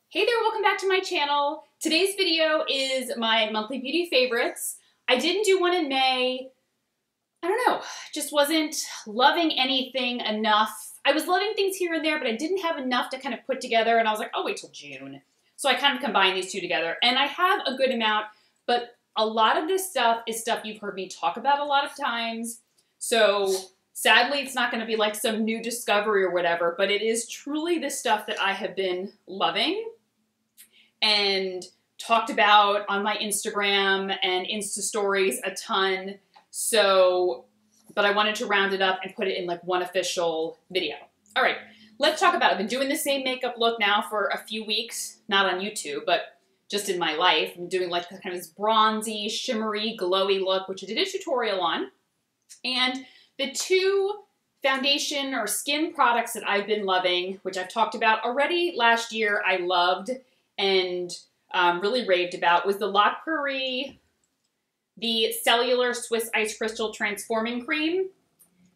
Hey there, welcome back to my channel. Today's video is my monthly beauty favorites. I didn't do one in May. I don't know, just wasn't loving anything enough. I was loving things here and there, but I didn't have enough to kind of put together, and I was like, I'll wait till June. So I kind of combined these two together, and I have a good amount, but a lot of this stuff is stuff you've heard me talk about a lot of times. So sadly, it's not going to be like some new discovery or whatever, but it is truly the stuff that I have been loving and talked about on my Instagram and Insta stories a ton. So, but I wanted to round it up and put it in like one official video. All right, let's talk about it. I've been doing the same makeup look now for a few weeks, not on YouTube, but just in my life. I'm doing like kind of this bronzy, shimmery, glowy look, which I did a tutorial on. And the two foundation or skin products that I've been loving, which I've talked about already last year, I loved and really raved about, was the La Prairie, the Cellular Swiss Ice Crystal Transforming Cream.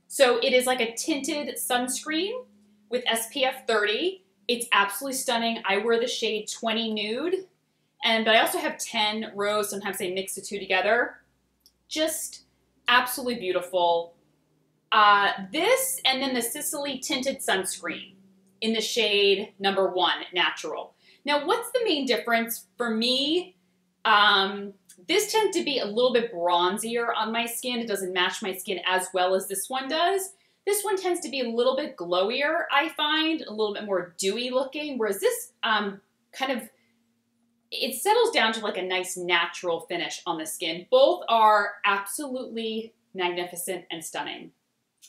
So it is like a tinted sunscreen with SPF 30. It's absolutely stunning. I wear the shade 20 Nude, but I also have 10 Rose. Sometimes I mix the two together. Just absolutely beautiful. This and then the Sicily Tinted Sunscreen in the shade number 1, Natural. Now, what's the main difference for me? This tends to be a little bit bronzier on my skin. It doesn't match my skin as well as this one does. This one tends to be a little bit glowier, I find, a little bit more dewy looking, whereas this it settles down to like a nice natural finish on the skin. Both are absolutely magnificent and stunning.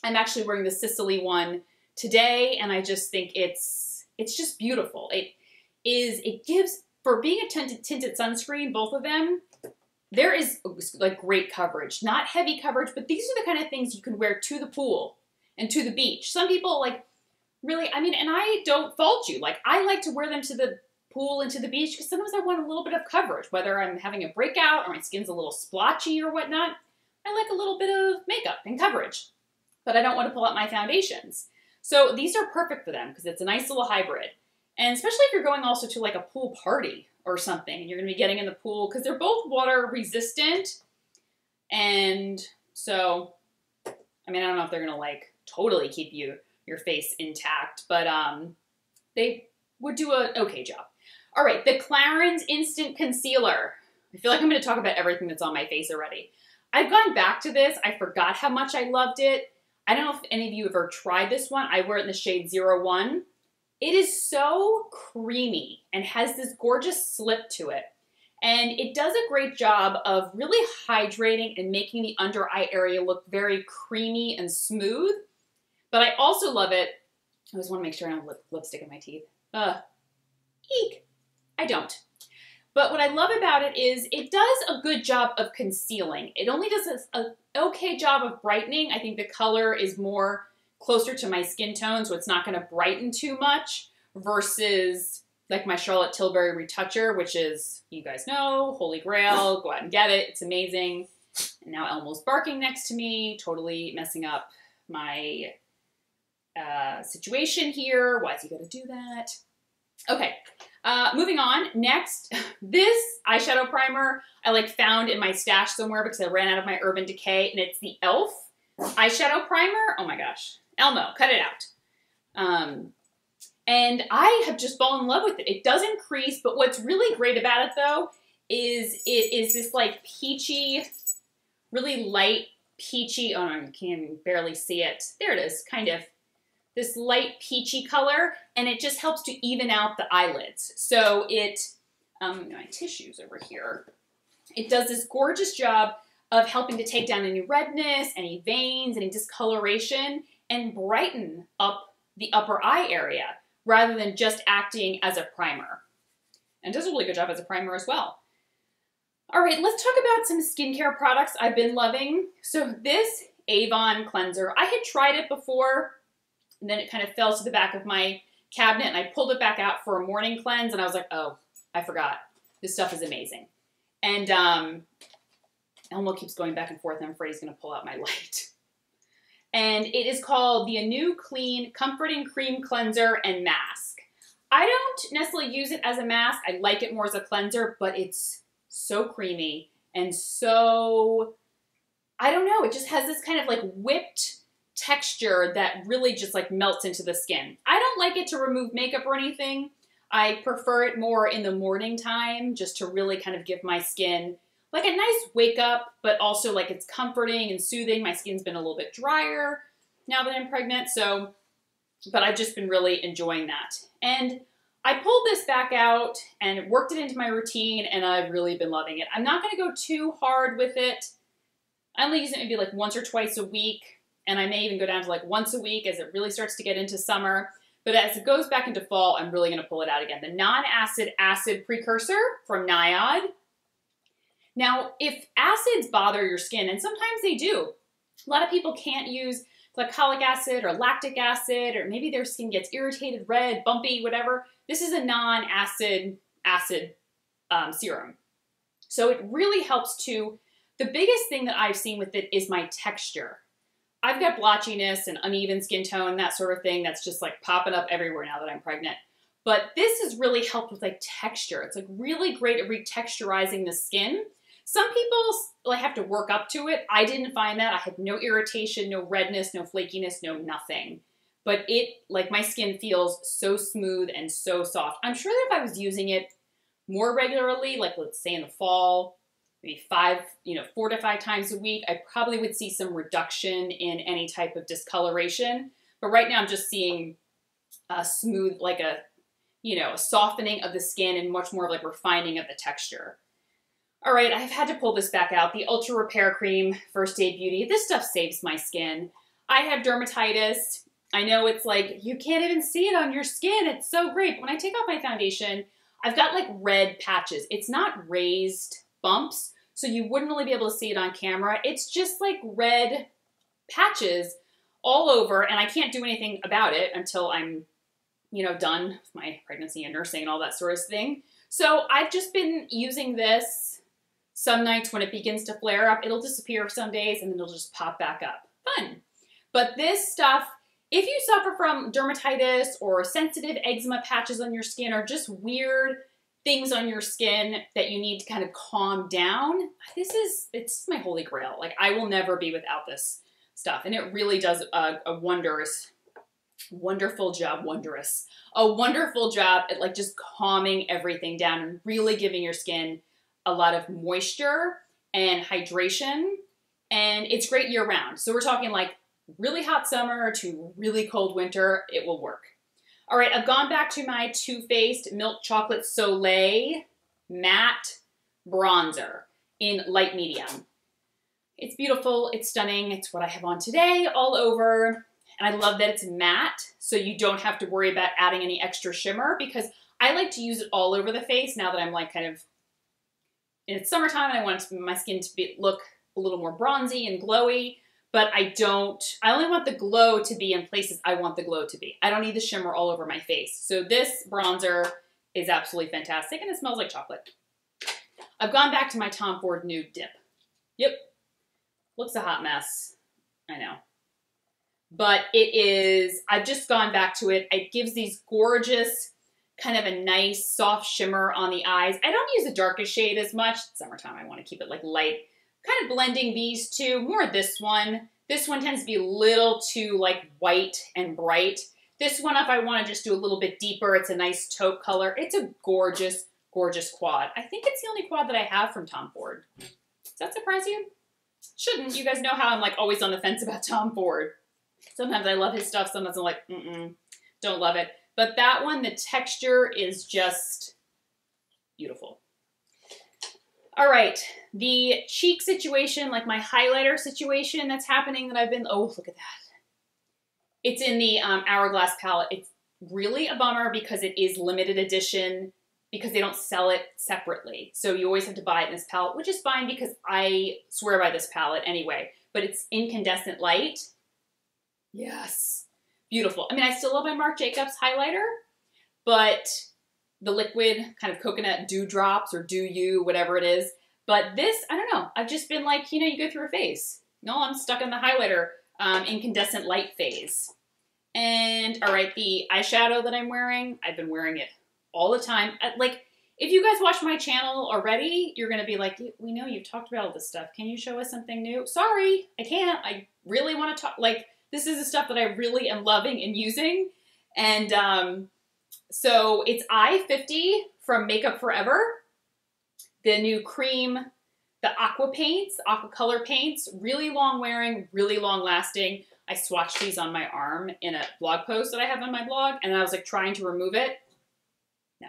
I'm actually wearing the Sicily one today, and I just think it's just beautiful. It gives, for being a tinted sunscreen, both of them, there is like great coverage. Not heavy coverage, but these are the kind of things you can wear to the pool and to the beach. Some people like really, I mean, and I don't fault you. Like, I like to wear them to the pool and to the beach because sometimes I want a little bit of coverage, whether I'm having a breakout or my skin's a little splotchy or whatnot. I like a little bit of makeup and coverage, but I don't want to pull out my foundations. So these are perfect for them because it's a nice little hybrid. And especially if you're going also to like a pool party or something, and you're going to be getting in the pool, because they're both water resistant. And so, I mean, I don't know if they're going to like totally keep your face intact, but they would do an okay job. All right, the Clarins Instant Concealer. I feel like I'm going to talk about everything that's on my face already. I've gone back to this. I forgot how much I loved it. I don't know if any of you have ever tried this one. I wear it in the shade 01. It is so creamy and has this gorgeous slip to it. And it does a great job of really hydrating and making the under eye area look very creamy and smooth. But I also love it. I just want to make sure I don't have lipstick in my teeth. Eek. I don't. But what I love about it is it does a good job of concealing. It only does an okay job of brightening. I think the color is more closer to my skin tone, so it's not going to brighten too much, versus like my Charlotte Tilbury Retoucher, which is, you guys know, holy grail. Go out and get it. It's amazing. And now Elmo's barking next to me, totally messing up my situation here. Why is he going to do that? Okay, moving on. Next, this eyeshadow primer I like found in my stash somewhere because I ran out of my Urban Decay, and it's the e.l.f. eyeshadow primer. Oh my gosh. Elmo, cut it out. And I have just fallen in love with it. It doesn't crease, but what's really great about it though is it is this like peachy, really light peachy, oh no, you can't even barely see it. There it is, kind of. This light peachy color, and it just helps to even out the eyelids. So it, my tissues over here. It does this gorgeous job of helping to take down any redness, any veins, any discoloration, and brighten up the upper eye area rather than just acting as a primer. And does a really good job as a primer as well. All right, let's talk about some skincare products I've been loving. So this Avon cleanser, I had tried it before, and then it kind of fell to the back of my cabinet, and I pulled it back out for a morning cleanse, and I was like, oh, I forgot. This stuff is amazing. And Elmo keeps going back and forth, and I'm afraid he's going to pull out my light. And it is called the Anew Clean Comforting Cream Cleanser and Mask. I don't necessarily use it as a mask. I like it more as a cleanser, but it's so creamy and so, I don't know, it just has this kind of like whipped texture that really just like melts into the skin. I don't like it to remove makeup or anything. I prefer it more in the morning time just to really kind of give my skin like a nice wake up, but also like it's comforting and soothing. My skin's been a little bit drier now that I'm pregnant, so, but I've just been really enjoying that. And I pulled this back out and worked it into my routine, and I've really been loving it. I'm not going to go too hard with it. I only use it maybe like once or twice a week, and I may even go down to like once a week as it really starts to get into summer. But as it goes back into fall, I'm really going to pull it out again. The non-acid acid precursor from Niod. Now, if acids bother your skin, and sometimes they do, a lot of people can't use glycolic acid or lactic acid, or maybe their skin gets irritated, red, bumpy, whatever. This is a non-acid acid serum. So it really helps to, the biggest thing that I've seen with it is my texture. I've got blotchiness and uneven skin tone, that sort of thing that's just like popping up everywhere now that I'm pregnant. But this has really helped with like texture. It's like really great at retexturizing the skin. Some people like have to work up to it. I didn't find that. I had no irritation, no redness, no flakiness, no nothing. But it, like my skin feels so smooth and so soft. I'm sure that if I was using it more regularly, like let's say in the fall, maybe 4 to 5 times a week, I probably would see some reduction in any type of discoloration. But right now I'm just seeing a smooth, like a softening of the skin and much more of like refining of the texture. All right, I've had to pull this back out. The Ultra Repair Cream, First Aid Beauty. This stuff saves my skin. I have dermatitis. I know it's like, you can't even see it on your skin. It's so great. But when I take off my foundation, I've got like red patches. It's not raised bumps, so you wouldn't really be able to see it on camera. It's just like red patches all over, and I can't do anything about it until I'm, done with my pregnancy and nursing and all that sort of thing. So I've just been using this. Some nights when it begins to flare up, it'll disappear some days and then it'll just pop back up. Fun. But this stuff, if you suffer from dermatitis or sensitive eczema patches on your skin or just weird things on your skin that you need to kind of calm down, it's my holy grail. Like I will never be without this stuff. And it really does a wonderful job at like just calming everything down and really giving your skin a lot of moisture and hydration, and it's great year round. So we're talking like really hot summer to really cold winter, it will work. All right, I've gone back to my Too Faced Milk Chocolate Soleil Matte Bronzer in light medium. It's beautiful, it's stunning, it's what I have on today all over, and I love that it's matte, so you don't have to worry about adding any extra shimmer, because I like to use it all over the face now that I'm like kind of it's summertime and I want my skin to look a little more bronzy and glowy, but I only want the glow to be in places I want the glow to be. I don't need the shimmer all over my face. So this bronzer is absolutely fantastic, and it smells like chocolate. I've gone back to my Tom Ford Nude Dip. Yep. Looks a hot mess. I know. But I've just gone back to it. It gives these gorgeous, kind of a nice soft shimmer on the eyes. I don't use the darkest shade as much. It's summertime, I want to keep it like light. Kind of blending these two, more this one. This one tends to be a little too like white and bright. This one, if I want to just do a little bit deeper, it's a nice taupe color. It's a gorgeous, gorgeous quad. I think it's the only quad that I have from Tom Ford. Does that surprise you? Shouldn't. You guys know how I'm like always on the fence about Tom Ford. Sometimes I love his stuff, sometimes I'm like, don't love it. But that one, the texture is just beautiful. All right, the cheek situation, like my highlighter situation that's happening that I've been, oh, look at that. It's in the Hourglass palette. It's really a bummer because it is limited edition because they don't sell it separately. So you always have to buy it in this palette, which is fine because I swear by this palette anyway. But it's incandescent light. Yes. Beautiful. I mean, I still love my Marc Jacobs highlighter, but the liquid kind of coconut dewdrops or dew you, whatever it is. But this, I don't know. I've just been like, you go through a phase. No, I'm stuck in the highlighter incandescent light phase. And all right, the eyeshadow that I'm wearing, I've been wearing it all the time. Like, if you guys watch my channel already, you're going to be like, we know you've talked about all this stuff. Can you show us something new? Sorry, I can't. I really want to talk. Like, this is the stuff that I really am loving and using. And so it's I-50 from Makeup Forever. The new cream, the aqua paints, aqua color paints, really long wearing, really long lasting. I swatched these on my arm in a blog post that I have on my blog, and I was like trying to remove it. No.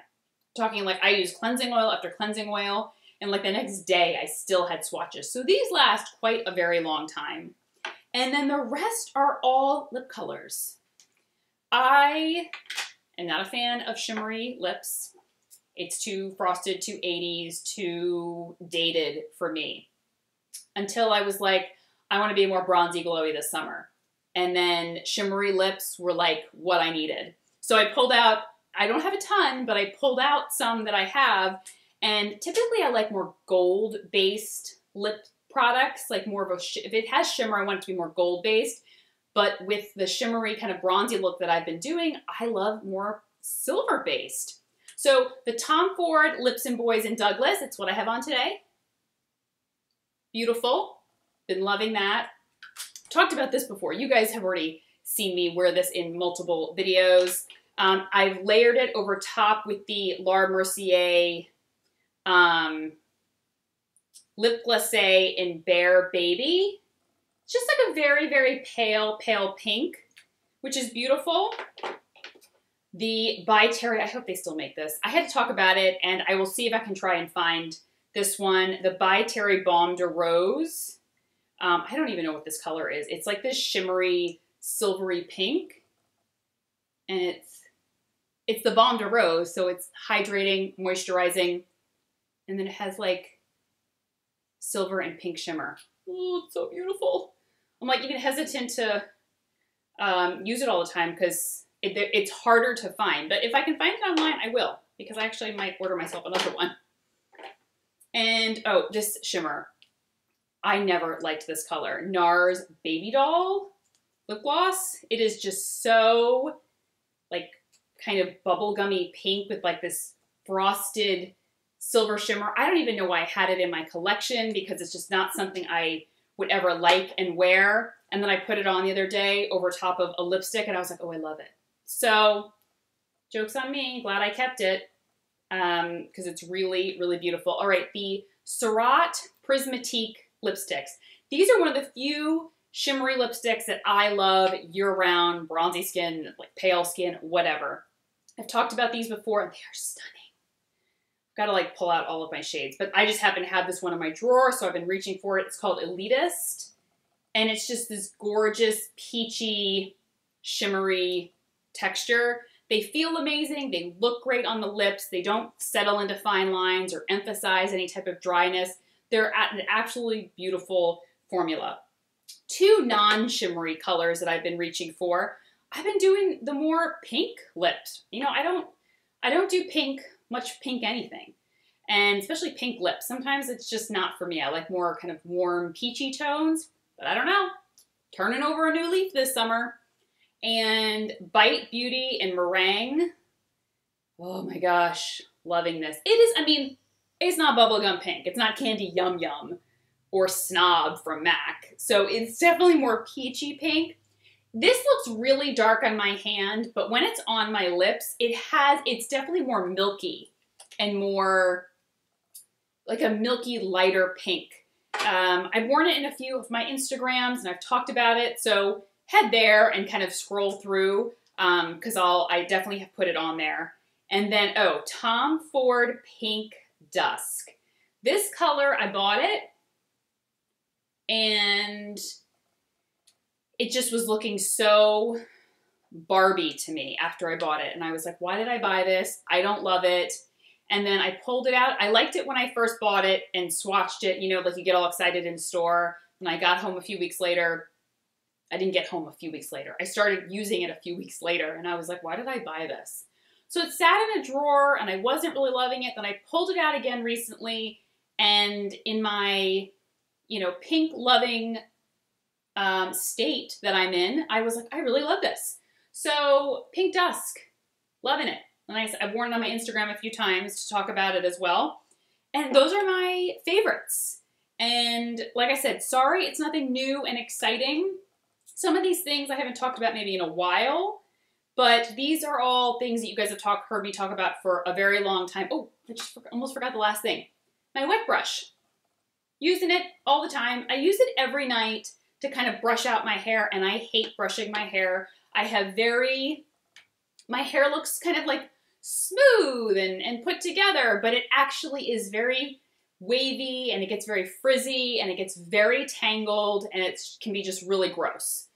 Talking like I used cleansing oil after cleansing oil, and like the next day I still had swatches. So these last quite a very long time. And then the rest are all lip colors. I am not a fan of shimmery lips. It's too frosted, too 80s, too dated for me. Until I was like, I want to be more bronzy glowy this summer. And then shimmery lips were like what I needed. So I pulled out, I don't have a ton, but I pulled out some that I have. And typically I like more gold-based lip products, like more of a, if it has shimmer, I want it to be more gold-based. But with the shimmery kind of bronzy look that I've been doing, I love more silver-based. So the Tom Ford Lips and Boys in Douglas, it's what I have on today. Beautiful. Been loving that. Talked about this before. You guys have already seen me wear this in multiple videos. I've layered it over top with the Laura Mercier Lip Glacé in Bear Baby. It's just like a very, very pale, pale pink, which is beautiful. The By Terry, I hope they still make this. I had to talk about it, and I will see if I can try and find this one. The By Terry Baume de Rose. I don't even know what this color is. It's like this shimmery, silvery pink. And it's the Baume de Rose, so it's hydrating, moisturizing. And then it has like silver and pink shimmer. Oh, it's so beautiful. I'm like even hesitant to use it all the time because it's harder to find. But if I can find it online, I will. Because I actually might order myself another one. And, oh, this shimmer. I never liked this color. NARS Baby Doll lip gloss. It is just so, like, kind of bubblegummy pink with, like, this frosted silver shimmer. I don't even know why I had it in my collection because it's just not something I would ever like and wear. And then I put it on the other day over top of a lipstick, and I was like, oh, I love it. So, joke's on me. Glad I kept it because it's really, really beautiful. All right, the Surratt Prismatique lipsticks. These are one of the few shimmery lipsticks that I love year-round, bronzy skin, like pale skin, whatever. I've talked about these before, and they are stunning. I've got to like pull out all of my shades, but I just happen to have this one in my drawer, so I've been reaching for it. It's called Elitist, and it's just this gorgeous, peachy, shimmery texture. They feel amazing. They look great on the lips. They don't settle into fine lines or emphasize any type of dryness. They're an absolutely beautiful formula. Two non-shimmery colors that I've been reaching for. I've been doing the more pink lips. You know, I don't do pink, much pink anything. And especially pink lips. Sometimes it's just not for me. I like more kind of warm, peachy tones. But I don't know. Turning over a new leaf this summer. And Bite Beauty in Meringue. Oh my gosh. Loving this. It is, I mean, it's not bubblegum pink. It's not Candy Yum Yum or Snob from MAC. So it's definitely more peachy pink. This looks really dark on my hand, but when it's on my lips, it's definitely more milky and more like a milky, lighter pink. I've worn it in a few of my Instagrams and I've talked about it. So head there and kind of scroll through because I definitely have put it on there. And then, oh, Tom Ford Pink Dusk. This color, I bought it and it just was looking so Barbie to me after I bought it. And I was like, why did I buy this? I don't love it. And then I pulled it out. I liked it when I first bought it and swatched it, you know, like you get all excited in store. And I got home a few weeks later. I didn't get home a few weeks later. I started using it a few weeks later and I was like, why did I buy this? So it sat in a drawer and I wasn't really loving it. Then I pulled it out again recently and in my, you know, pink loving state that I'm in, I was like, I really love this. So Pink Dusk, loving it. Nice. I've worn it on my Instagram a few times to talk about it as well. And those are my favorites. And like I said, sorry, it's nothing new and exciting. Some of these things I haven't talked about maybe in a while, but these are all things that you guys have heard me talk about for a very long time. Oh, I just almost forgot the last thing. My wet brush. Using it all the time. I use it every night to kind of brush out my hair, and I hate brushing my hair. My hair looks kind of like smooth and put together, but it actually is very wavy, and it gets very frizzy, and it gets very tangled, and it can be just really gross.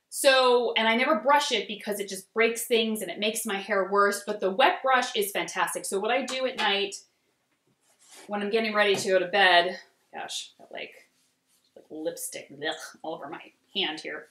So, and I never brush it because it just breaks things and it makes my hair worse, but the wet brush is fantastic. So what I do at night when I'm getting ready to go to bed, gosh, got like lipstick all over my hand here.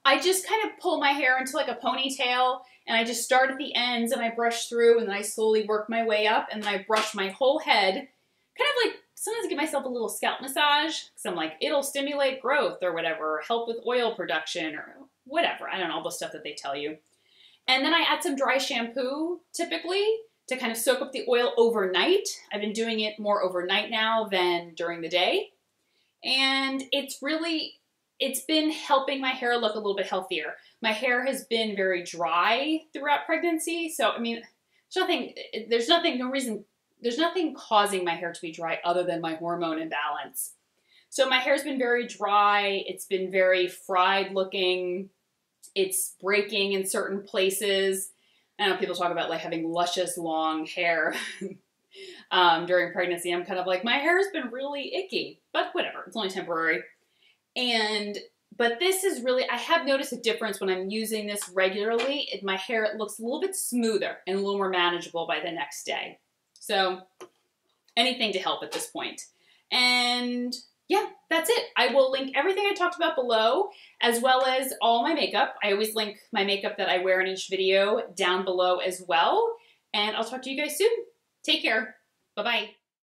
I just kind of pull my hair into like a ponytail, and I just start at the ends and I brush through, and then I slowly work my way up, and then I brush my whole head, kind of like sometimes I give myself a little scalp massage because I'm like, it'll stimulate growth or whatever, or help with oil production or whatever. I don't know, all the stuff that they tell you. And then I add some dry shampoo typically to kind of soak up the oil overnight. I've been doing it more overnight now than during the day. And it's been helping my hair look a little bit healthier. My hair has been very dry throughout pregnancy. So, I mean, there's nothing causing my hair to be dry other than my hormone imbalance. So my hair's been very dry. It's been very fried looking. It's breaking in certain places. I know people talk about like having luscious long hair during pregnancy. I'm kind of like, my hair's been really icky, but whatever. It's only temporary. But this is really, I have noticed a difference when I'm using this regularly. My hair looks a little bit smoother and a little more manageable by the next day. So anything to help at this point. And yeah, that's it. I will link everything I talked about below, as well as all my makeup. I always link my makeup that I wear in each video down below as well. And I'll talk to you guys soon. Take care. Bye-bye.